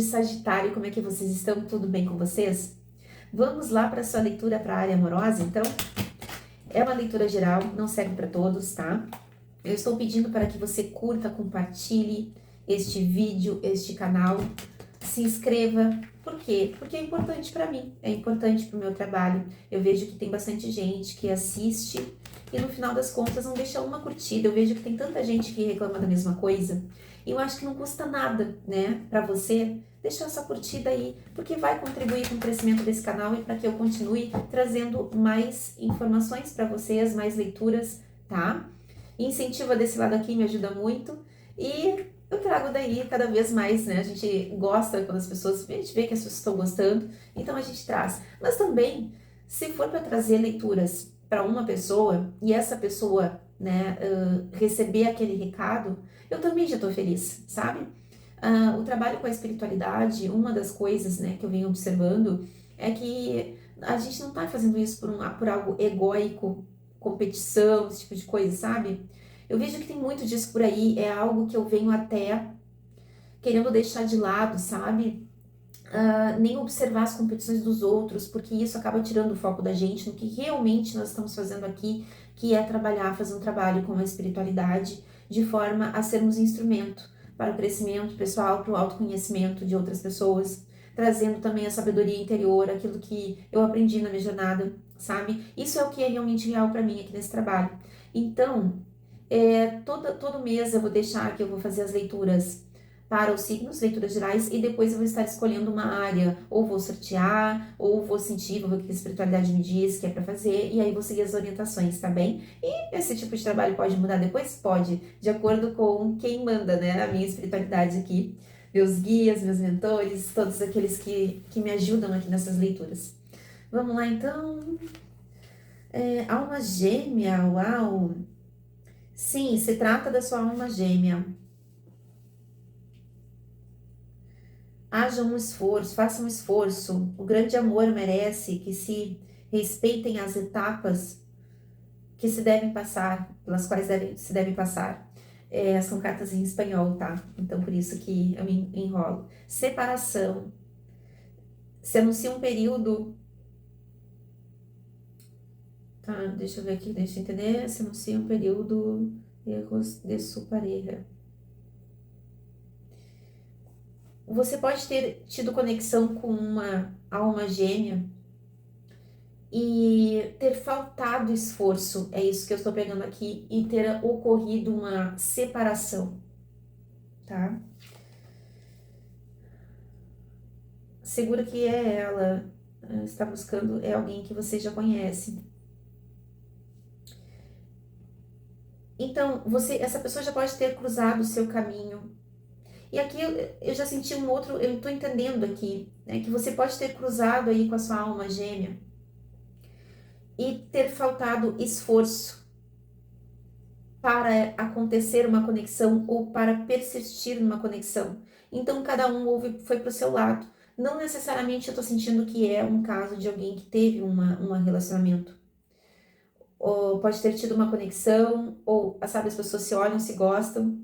Sagitário, como é que vocês estão? Tudo bem com vocês? Vamos lá para a sua leitura para a área amorosa, então? É uma leitura geral, não serve para todos, tá? Eu estou pedindo para que você curta, compartilhe este vídeo, este canal, se inscreva. Por quê? Porque é importante para mim, é importante para o meu trabalho. Eu vejo que tem bastante gente que assiste e no final das contas não deixa uma curtida. Eu vejo que tem tanta gente que reclama da mesma coisa. E eu acho que não custa nada, né, para você deixar essa curtida aí, porque vai contribuir com o crescimento desse canal e para que eu continue trazendo mais informações para vocês, mais leituras, tá? Incentiva desse lado aqui, me ajuda muito. E eu trago daí cada vez mais, né? A gente gosta quando as pessoas, a gente vê que as pessoas estão gostando, então a gente traz. Mas também, se for para trazer leituras para uma pessoa e essa pessoa, né, receber aquele recado, eu também já estou feliz, sabe? O trabalho com a espiritualidade, uma das coisas, né, que eu venho observando é que a gente não está fazendo isso por algo egóico, competição, esse tipo de coisa, sabe? Eu vejo que tem muito disso por aí, é algo que eu venho até querendo deixar de lado, sabe? Nem observar as competições dos outros, porque isso acaba tirando o foco da gente no que realmente nós estamos fazendo aqui, que é trabalhar, fazer um trabalho com a espiritualidade, de forma a sermos instrumento para o crescimento pessoal, para o autoconhecimento de outras pessoas, trazendo também a sabedoria interior, aquilo que eu aprendi na minha jornada, sabe? Isso é o que é realmente real para mim aqui nesse trabalho. Então, todo mês eu vou deixar que eu vou fazer as leituras para os signos, leituras gerais, e depois eu vou estar escolhendo uma área, ou vou sortear, ou vou sentir, vou ver o que a espiritualidade me diz que é para fazer, e aí vou seguir as orientações, tá bem? E esse tipo de trabalho pode mudar depois? Pode, de acordo com quem manda, né, a minha espiritualidade aqui, meus guias, meus mentores, todos aqueles que me ajudam aqui nessas leituras. Vamos lá, então. Alma gêmea, uau! Sim, se trata da sua alma gêmea. Haja um esforço, faça um esforço. O grande amor merece que se respeitem as etapas que se devem passar, pelas quais se devem passar. São cartas em espanhol, tá? Então, por isso que eu me enrolo. Separação. Se anuncia um período... Tá, deixa eu ver aqui, deixa eu entender. Se anuncia um período de sua pareja. Você pode ter tido conexão com uma alma gêmea e ter faltado esforço, é isso que eu estou pegando aqui, e ter ocorrido uma separação, tá? Segura que é ela, está buscando, é alguém que você já conhece. Então, essa pessoa já pode ter cruzado o seu caminho. E aqui eu já senti um outro, eu estou entendendo aqui, né, que você pode ter cruzado aí com a sua alma gêmea e ter faltado esforço para acontecer uma conexão ou para persistir numa conexão. Então, cada um foi para o seu lado. Não necessariamente eu estou sentindo que é um caso de alguém que teve um relacionamento. Ou pode ter tido uma conexão, ou, sabe, as pessoas se olham, se gostam,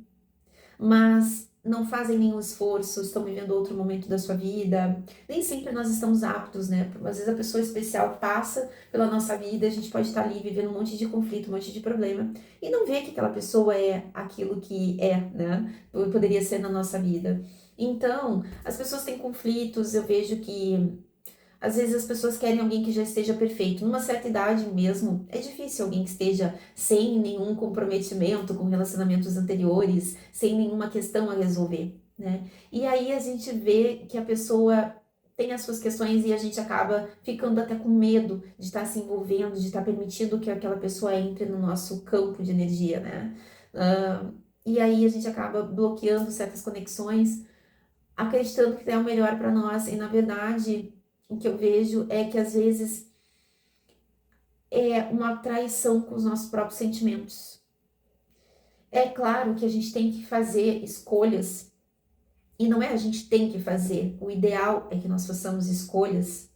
mas não fazem nenhum esforço, estão vivendo outro momento da sua vida. Nem sempre nós estamos aptos, né? Às vezes a pessoa especial passa pela nossa vida, a gente pode estar ali vivendo um monte de conflito, um monte de problema, e não vê que aquela pessoa é aquilo que é, né? Poderia ser na nossa vida. Então, as pessoas têm conflitos, eu vejo que às vezes as pessoas querem alguém que já esteja perfeito. Numa certa idade mesmo, é difícil alguém que esteja sem nenhum comprometimento com relacionamentos anteriores, sem nenhuma questão a resolver, né? E aí a gente vê que a pessoa tem as suas questões e a gente acaba ficando até com medo de estar se envolvendo, de estar permitindo que aquela pessoa entre no nosso campo de energia, né? E aí a gente acaba bloqueando certas conexões, acreditando que é o melhor para nós, e na verdade o que eu vejo é que às vezes é uma traição com os nossos próprios sentimentos. É claro que a gente tem que fazer escolhas, e não é a gente tem que fazer, o ideal é que nós façamos escolhas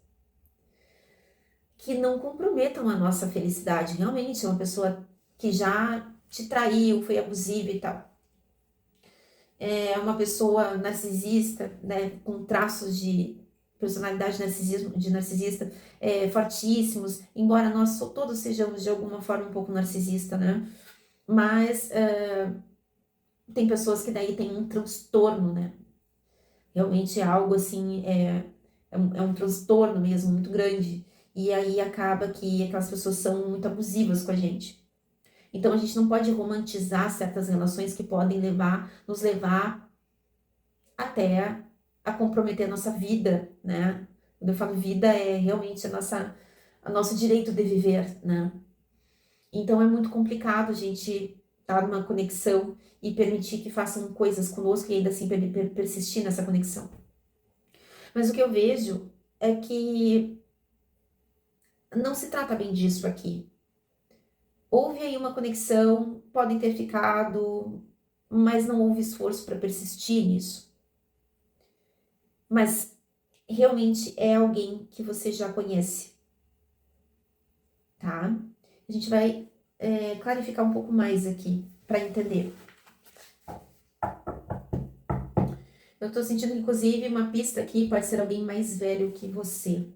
que não comprometam a nossa felicidade. Realmente, uma pessoa que já te traiu, foi abusiva e tal. é uma pessoa narcisista, né, com traços de personalidade de narcisista fortíssimos, embora nós todos sejamos de alguma forma um pouco narcisista, né? Mas tem pessoas que daí tem um transtorno, né? Realmente é algo assim, é um transtorno mesmo muito grande. E aí acaba que aquelas pessoas são muito abusivas com a gente. Então a gente não pode romantizar certas relações que podem nos levar até a comprometer a nossa vida, né? Quando eu falo vida, é realmente a nosso direito de viver, né? Então é muito complicado a gente estar numa conexão e permitir que façam coisas conosco e ainda assim persistir nessa conexão. Mas o que eu vejo é que não se trata bem disso aqui. Houve aí uma conexão, podem ter ficado, mas não houve esforço para persistir nisso. Mas realmente é alguém que você já conhece, tá? A gente vai clarificar um pouco mais aqui para entender. Eu tô sentindo, inclusive, uma pista aqui, pode ser alguém mais velho que você,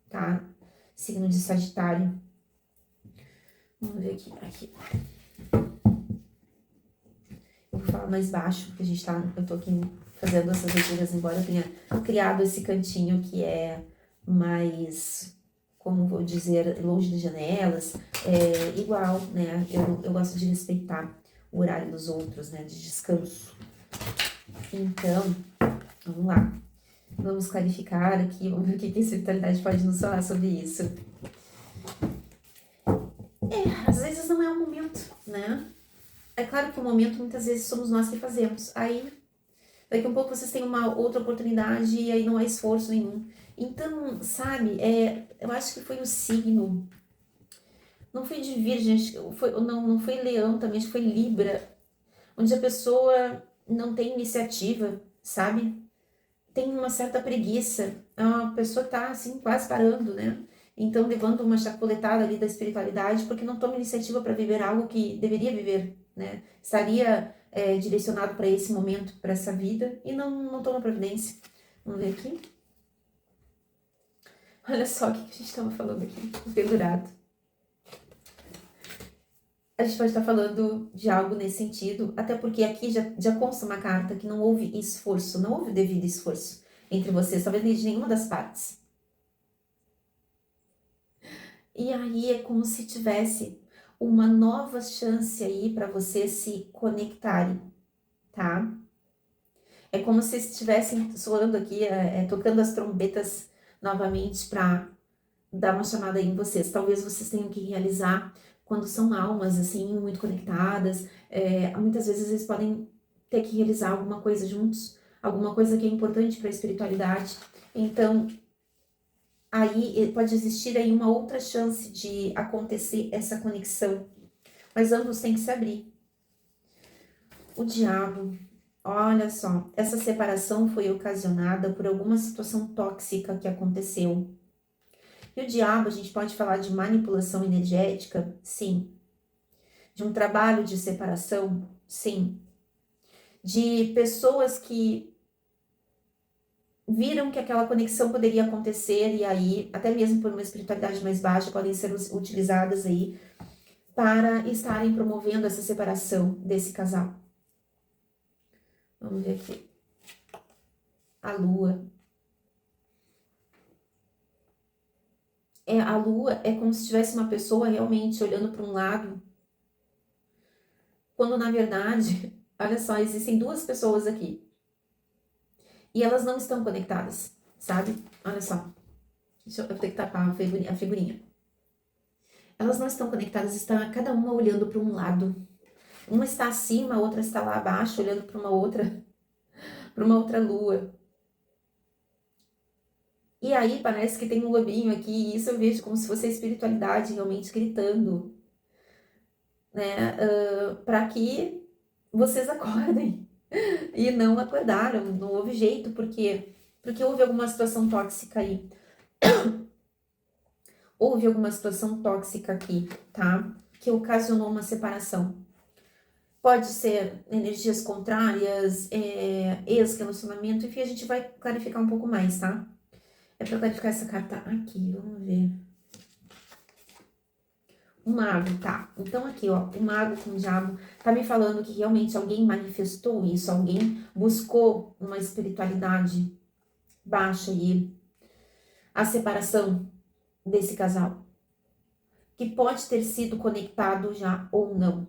tá? Signo de Sagitário. Vamos ver aqui. Eu vou falar mais baixo, porque eu tô aqui fazendo essas leituras, embora eu tenha criado esse cantinho que é mais, como vou dizer, longe de janelas, igual, né? Eu gosto de respeitar o horário dos outros, né? De descanso. Então, vamos lá. Vamos clarificar aqui, vamos ver o que a espiritualidade pode nos falar sobre isso. Às vezes não é o momento, né? É claro que o momento, muitas vezes, somos nós que fazemos. Aí, daqui a um pouco vocês têm uma outra oportunidade e aí não há esforço nenhum. Então, sabe, eu acho que foi o signo, não foi de Virgem, não foi Leão também, acho que foi Libra, onde a pessoa não tem iniciativa, sabe? Tem uma certa preguiça, a pessoa tá assim, quase parando, né? Então, levando uma chapuletada ali da espiritualidade, porque não toma iniciativa para viver algo que deveria viver, né? Estaria direcionado para esse momento, para essa vida, e não toma providência. Vamos ver aqui. Olha só o que a gente estava falando aqui, o pendurado. A gente pode estar falando de algo nesse sentido, até porque aqui já consta uma carta que não houve esforço, não houve devido esforço entre vocês, talvez nem de nenhuma das partes. E aí é como se tivesse uma nova chance aí para vocês se conectarem, tá? É como se estivessem soando aqui, tocando as trombetas novamente para dar uma chamada aí em vocês. Talvez vocês tenham que realizar quando são almas, assim, muito conectadas. Muitas vezes eles podem ter que realizar alguma coisa juntos, alguma coisa que é importante para a espiritualidade. Então, aí pode existir aí uma outra chance de acontecer essa conexão. Mas ambos têm que se abrir. O diabo, olha só, essa separação foi ocasionada por alguma situação tóxica que aconteceu. E o diabo, a gente pode falar de manipulação energética? Sim. De um trabalho de separação? Sim. De pessoas que viram que aquela conexão poderia acontecer e aí, até mesmo por uma espiritualidade mais baixa, podem ser utilizadas aí para estarem promovendo essa separação desse casal. Vamos ver aqui. A lua. A lua é como se tivesse uma pessoa realmente olhando para um lado, quando na verdade, olha só, existem duas pessoas aqui. E elas não estão conectadas, sabe? Olha só. Eu vou ter que tapar a figurinha. Elas não estão conectadas, está cada uma olhando para um lado. Uma está acima, a outra está lá abaixo, olhando para uma outra lua. E aí parece que tem um lobinho aqui, e isso eu vejo como se fosse a espiritualidade realmente gritando, né? Para que vocês acordem. E não acordaram, não houve jeito, porque houve alguma situação tóxica aí. Houve alguma situação tóxica aqui, tá? Que ocasionou uma separação. pode ser energias contrárias, ex-relacionamento, enfim, a gente vai clarificar um pouco mais, tá? É pra clarificar essa carta aqui, vamos ver. O mago, tá? Então aqui, ó, o mago com o diabo tá me falando que realmente alguém manifestou isso, alguém buscou uma espiritualidade baixa e a separação desse casal, que pode ter sido conectado já ou não.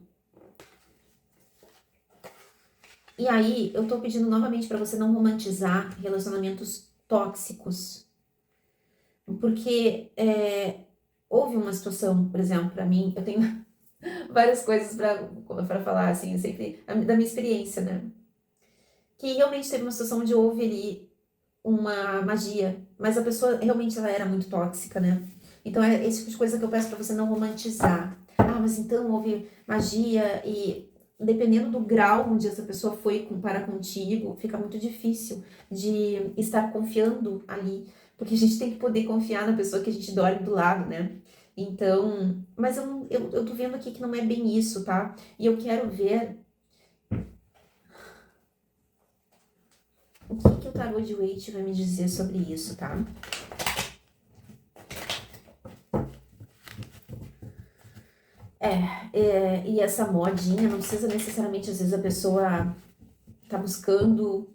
E aí, eu tô pedindo novamente para você não romantizar relacionamentos tóxicos, porque houve uma situação, por exemplo, para mim, eu tenho várias coisas para falar, assim, sempre da minha experiência, né? Que realmente teve uma situação onde houve ali uma magia, mas a pessoa realmente ela era muito tóxica, né? Então é esse tipo de coisa que eu peço para você não romantizar. Ah, mas então houve magia e dependendo do grau onde essa pessoa foi para contigo, fica muito difícil de estar confiando ali, porque a gente tem que poder confiar na pessoa que a gente dorme do lado, né? Então, mas eu tô vendo aqui que não é bem isso, tá? E eu quero ver o que o tarô de Waite vai me dizer sobre isso, tá? E essa modinha, não precisa necessariamente, às vezes a pessoa tá buscando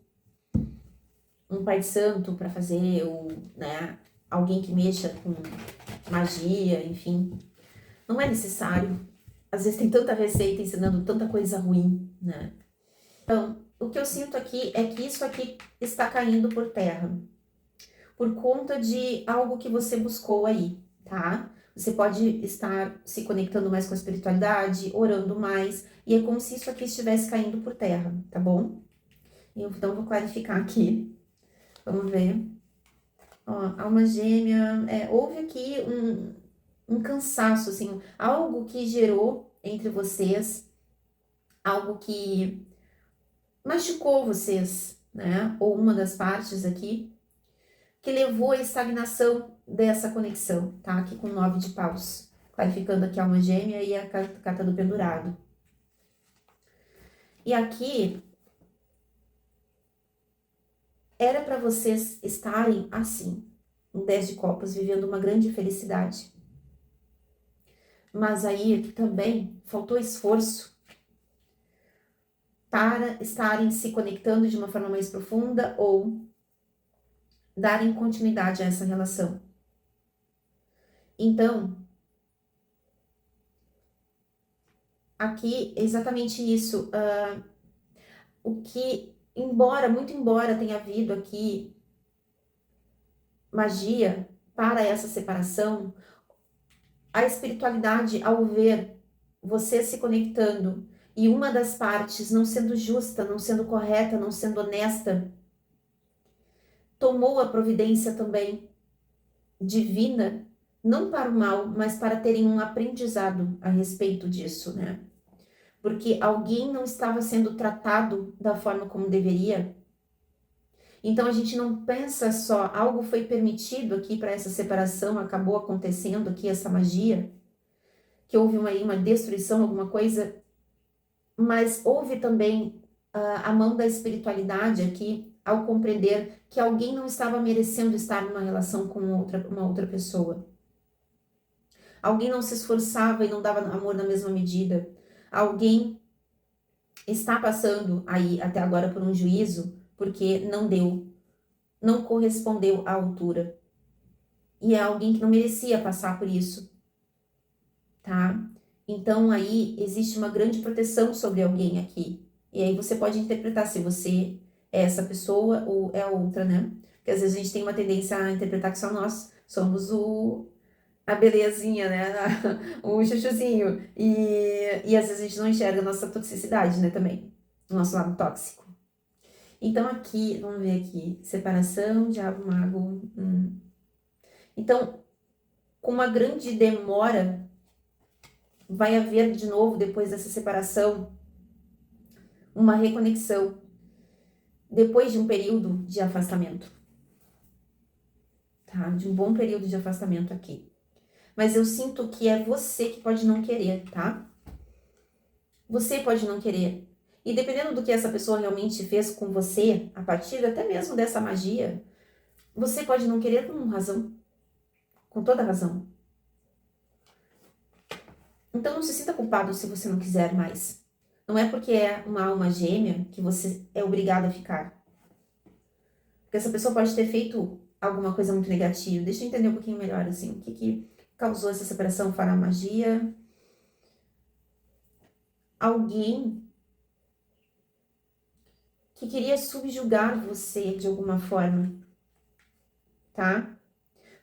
um pai de santo para fazer, ou, né, alguém que mexa com magia, enfim. Não é necessário. Às vezes tem tanta receita ensinando tanta coisa ruim, né? Então, o que eu sinto aqui é que isso aqui está caindo por terra, por conta de algo que você buscou aí, tá? Você pode estar se conectando mais com a espiritualidade, orando mais, e é como se isso aqui estivesse caindo por terra, tá bom? Então, vou clarificar aqui. Vamos ver. Ó, alma gêmea, houve aqui um cansaço, assim, algo que gerou entre vocês, algo que machucou vocês, né? Ou uma das partes aqui, que levou à estagnação dessa conexão, tá? Aqui com 9 de paus, clarificando aqui a alma gêmea e a carta do pendurado. E aqui, era para vocês estarem assim, em 10 de copas, vivendo uma grande felicidade. Mas aí também faltou esforço para estarem se conectando de uma forma mais profunda ou darem continuidade a essa relação. Então, aqui é exatamente isso. O que, muito embora tenha havido aqui magia para essa separação, a espiritualidade, ao ver você se conectando e uma das partes não sendo justa, não sendo correta, não sendo honesta, tomou a providência também divina, não para o mal, mas para terem um aprendizado a respeito disso, né? Porque alguém não estava sendo tratado da forma como deveria. Então a gente não pensa só, algo foi permitido aqui para essa separação, acabou acontecendo aqui essa magia, que houve uma destruição, alguma coisa, mas houve também a mão da espiritualidade aqui, ao compreender que alguém não estava merecendo estar numa relação com uma outra pessoa. Alguém não se esforçava e não dava amor na mesma medida. Alguém está passando aí até agora por um juízo porque não deu, não correspondeu à altura. E é alguém que não merecia passar por isso, tá? Então aí existe uma grande proteção sobre alguém aqui. E aí você pode interpretar se você é essa pessoa ou é a outra, né? Porque às vezes a gente tem uma tendência a interpretar que só nós somos a belezinha, né? O chuchuzinho. E às vezes a gente não enxerga a nossa toxicidade, né? Também. O nosso lado tóxico. Então aqui, vamos ver aqui. Separação, diabo, mago. Então, com uma grande demora, vai haver de novo, depois dessa separação, uma reconexão. Depois de um período de afastamento. Tá? De um bom período de afastamento aqui. Mas eu sinto que é você que pode não querer, tá? Você pode não querer. E dependendo do que essa pessoa realmente fez com você, a partir até mesmo dessa magia, você pode não querer com razão, com toda razão. Então não se sinta culpado se você não quiser mais. Não é porque é uma alma gêmea que você é obrigado a ficar. Porque essa pessoa pode ter feito alguma coisa muito negativa. Deixa eu entender um pouquinho melhor, assim, o que causou essa separação fora a magia. Alguém que queria subjugar você de alguma forma, tá?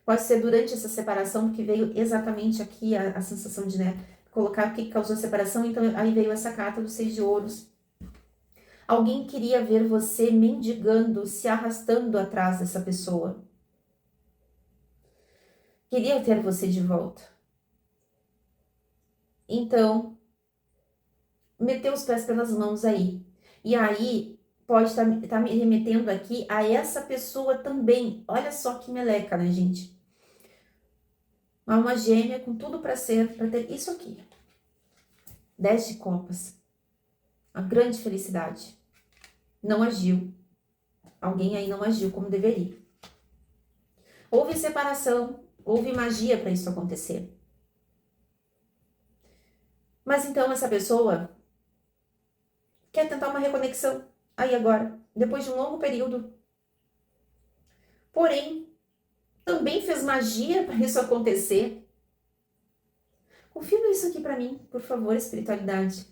Pode ser durante essa separação, porque veio exatamente aqui a sensação de, né, colocar o que causou a separação, então aí veio essa carta do 6 de ouros. Alguém queria ver você mendigando, se arrastando atrás dessa pessoa. Queria ter você de volta. Então, meteu os pés pelas mãos aí. E aí, pode estar me remetendo aqui a essa pessoa também. Olha só que meleca, né, gente? Uma alma gêmea com tudo para ter isso aqui. 10 de copas. A grande felicidade. Não agiu. Alguém aí não agiu como deveria. Houve separação, houve magia para isso acontecer. Mas então essa pessoa quer tentar uma reconexão aí agora, depois de um longo período. Porém, também fez magia para isso acontecer. Confirma isso aqui para mim, por favor, espiritualidade.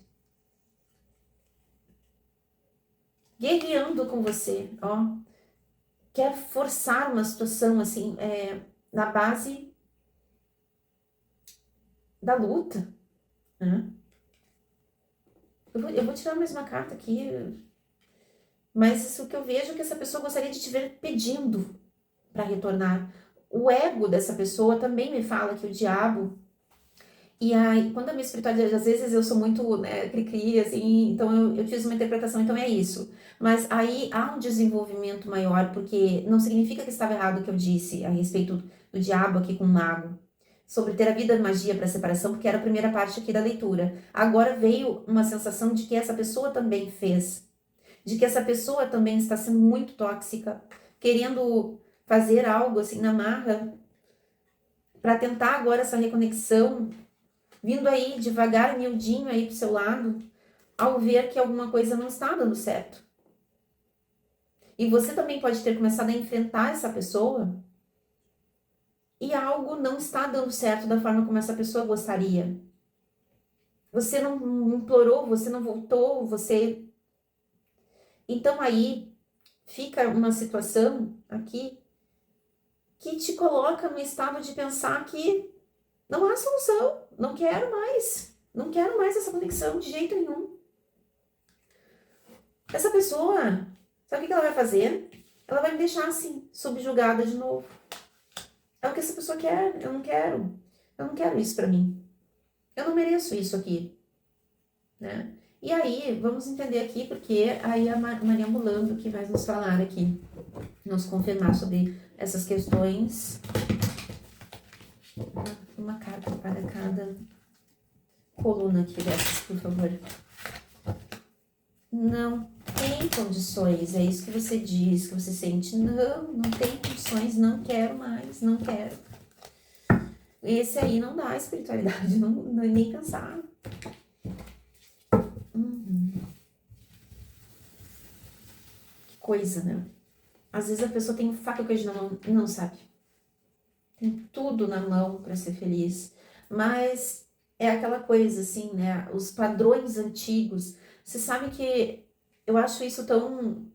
Guerreando com você, ó. Quer forçar uma situação assim, na base da luta, né? Eu vou tirar mais uma carta aqui, mas isso que eu vejo é que essa pessoa gostaria de te ver pedindo para retornar. O ego dessa pessoa também me fala que o diabo. E aí, quando a minha espiritualidade, às vezes eu sou muito, né, cri-cri, assim, então eu fiz uma interpretação, então é isso. Mas aí há um desenvolvimento maior, porque não significa que estava errado o que eu disse a respeito do diabo aqui com o mago, sobre ter a vida de magia para separação, porque era a primeira parte aqui da leitura. Agora veio uma sensação de que essa pessoa também fez, de que essa pessoa também está sendo muito tóxica, querendo fazer algo assim na marra, para tentar agora essa reconexão, vindo aí devagar, miudinho aí pro seu lado, ao ver que alguma coisa não está dando certo. E você também pode ter começado a enfrentar essa pessoa e algo não está dando certo da forma como essa pessoa gostaria. Você não implorou, você não voltou, você... Então aí fica uma situação aqui que te coloca no estado de pensar que não há solução, não quero mais essa conexão de jeito nenhum. Essa pessoa, sabe o que ela vai fazer? Ela vai me deixar assim, subjugada de novo. É o que essa pessoa quer, eu não quero isso pra mim. Eu não mereço isso aqui, né? E aí, vamos entender aqui, porque aí a Maria Mulando que vai nos falar aqui, nos confirmar sobre essas questões. Uma carta para cada coluna aqui dessas, por favor. Não tem condições, é isso que você diz, que você sente. Não tem condições, não quero mais, não quero. Esse aí não dá espiritualidade, não nem pensar. Que coisa, né? Às vezes a pessoa tem faca e queijo na mão e não sabe. Tem tudo na mão para ser feliz, mas é aquela coisa assim, né? Os padrões antigos. Você sabe que eu acho isso tão...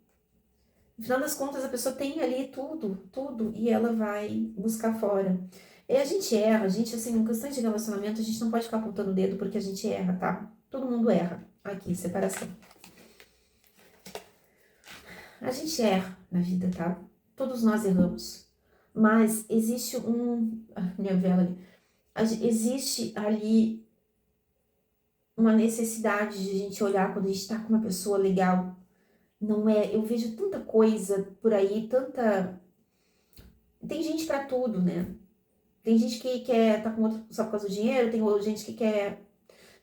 No final das contas, a pessoa tem ali tudo, e ela vai buscar fora. E a gente erra, a gente, assim, em questão de relacionamento, a gente não pode ficar apontando o dedo porque a gente erra, tá? Todo mundo erra. Aqui, separação. A gente erra na vida, tá? Todos nós erramos. Mas existe minha vela ali. Existe ali uma necessidade de a gente olhar quando a gente tá com uma pessoa legal. Não é? Eu vejo tanta coisa por aí, tanta... Tem gente pra tudo, né? Tem gente que quer tá com outro só por causa do dinheiro, tem gente que quer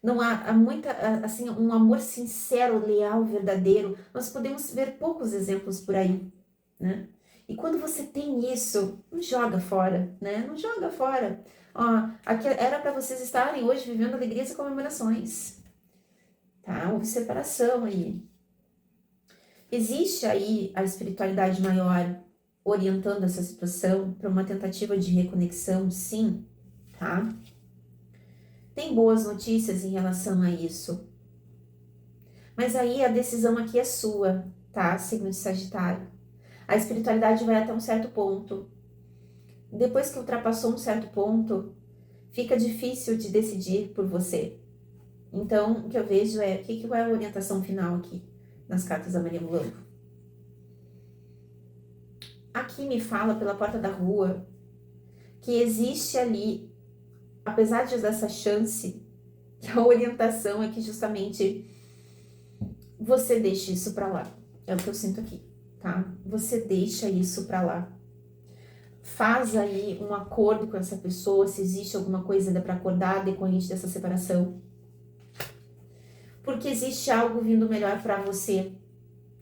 não há muita, assim, um amor sincero, leal, verdadeiro. Nós podemos ver poucos exemplos por aí, né? E quando você tem isso, não joga fora, né? Não joga fora. Ó, aqui era para vocês estarem hoje vivendo alegrias e comemorações, tá? Houve separação aí. Existe aí a espiritualidade maior orientando essa situação para uma tentativa de reconexão, sim, tá? Tem boas notícias em relação a isso. Mas aí a decisão aqui é sua, tá? Signo de Sagitário. A espiritualidade vai até um certo ponto. Depois que ultrapassou um certo ponto, fica difícil de decidir por você. Então, o que eu vejo é, qual é a orientação final aqui nas cartas da Maria Mulambo? Aqui me fala pela porta da rua que existe ali, apesar dessa chance, que a orientação é que justamente você deixe isso pra lá. É o que eu sinto aqui, tá? Você deixa isso pra lá. Faz aí um acordo com essa pessoa, se existe alguma coisa ainda pra acordar decorrente dessa separação. Porque existe algo vindo melhor pra você.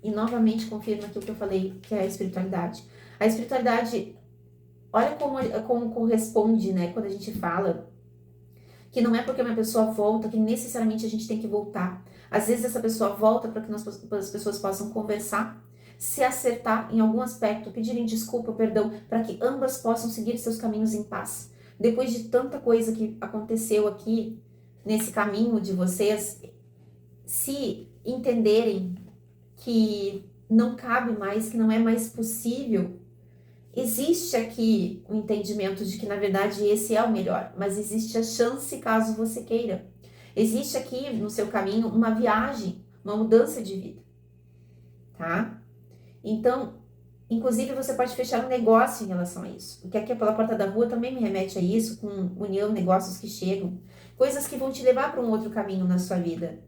E novamente confirma aqui o que eu falei, que é a espiritualidade. A espiritualidade, olha como corresponde, né? Quando a gente fala que não é porque uma pessoa volta que necessariamente a gente tem que voltar. Às vezes essa pessoa volta para que as pessoas possam conversar, se acertar em algum aspecto, pedirem desculpa, perdão, para que ambas possam seguir seus caminhos em paz. Depois de tanta coisa que aconteceu aqui, nesse caminho de vocês, se entenderem que não cabe mais, que não é mais possível, existe aqui o entendimento de que, na verdade, esse é o melhor, mas existe a chance caso você queira. Existe aqui no seu caminho uma viagem, uma mudança de vida, tá? Então, inclusive, você pode fechar um negócio em relação a isso. Porque aqui pela porta da rua também me remete a isso, com união, negócios que chegam, coisas que vão te levar para um outro caminho na sua vida.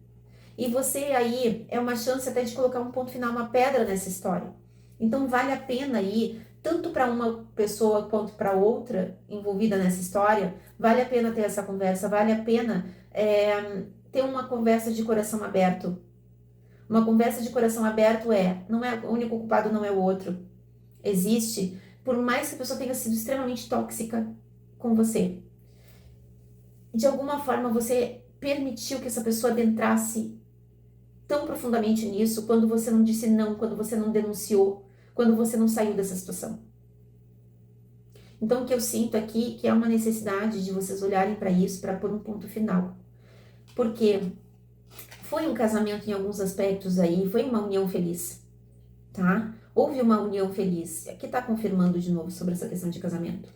E você aí é uma chance até de colocar um ponto final, uma pedra nessa história. Então vale a pena aí, tanto para uma pessoa quanto para outra envolvida nessa história, vale a pena ter essa conversa, vale a pena ter uma conversa de coração aberto. Uma conversa de coração aberto não é o único culpado, não é o outro. Existe, por mais que a pessoa tenha sido extremamente tóxica com você, de alguma forma você permitiu que essa pessoa adentrasse tão profundamente nisso quando você não disse não, quando você não denunciou, quando você não saiu dessa situação. Então, o que eu sinto aqui que é uma necessidade de vocês olharem para isso para pôr um ponto final. Porque foi um casamento em alguns aspectos aí, foi uma união feliz, tá? Houve uma união feliz. Aqui tá confirmando de novo sobre essa questão de casamento.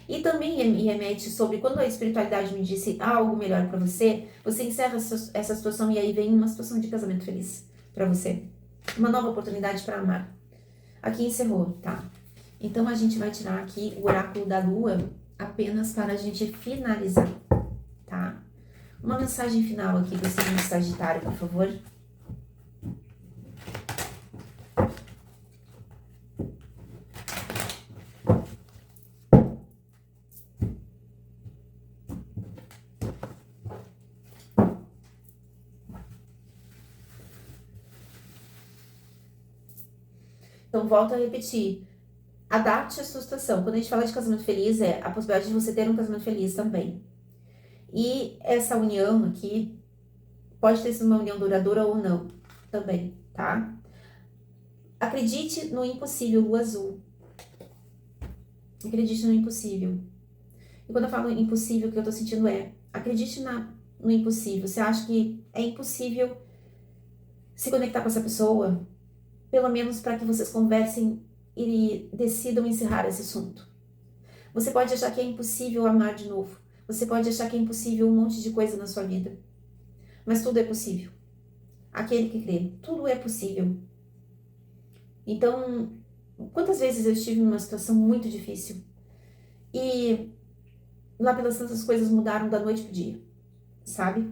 E também me remete sobre quando a espiritualidade me disse algo melhor para você, você encerra essa situação e aí vem uma situação de casamento feliz para você. Uma nova oportunidade para amar. Aqui encerrou, tá? Então a gente vai tirar aqui o oráculo da lua apenas para a gente finalizar, tá? Uma mensagem final aqui do signo Sagitário, por favor. Então, volto a repetir. Adapte a sua situação. Quando a gente fala de casamento feliz, é a possibilidade de você ter um casamento feliz também. E essa união aqui pode ter sido uma união duradoura ou não, também, tá? Acredite no impossível, lua azul. Acredite no impossível. E quando eu falo impossível, o que eu tô sentindo acredite no impossível. Você acha que é impossível se conectar com essa pessoa? Pelo menos para que vocês conversem e decidam encerrar esse assunto. Você pode achar que é impossível amar de novo. Você pode achar que é impossível um monte de coisa na sua vida. Mas tudo é possível. Aquele que crê, tudo é possível. Então, quantas vezes eu estive numa situação muito difícil e lá pelas tantas coisas mudaram da noite pro dia, sabe?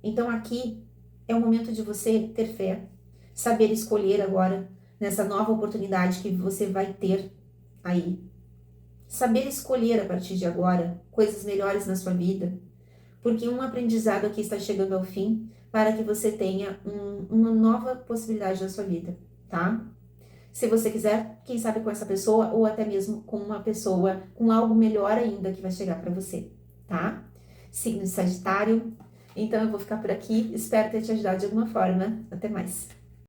Então aqui é o momento de você ter fé, saber escolher agora nessa nova oportunidade que você vai ter aí. Saber escolher a partir de agora coisas melhores na sua vida, porque um aprendizado aqui está chegando ao fim para que você tenha uma nova possibilidade na sua vida, tá? Se você quiser, quem sabe com essa pessoa ou até mesmo com uma pessoa com algo melhor ainda que vai chegar para você, tá? Signo de Sagitário. Então eu vou ficar por aqui. Espero ter te ajudado de alguma forma. Até mais.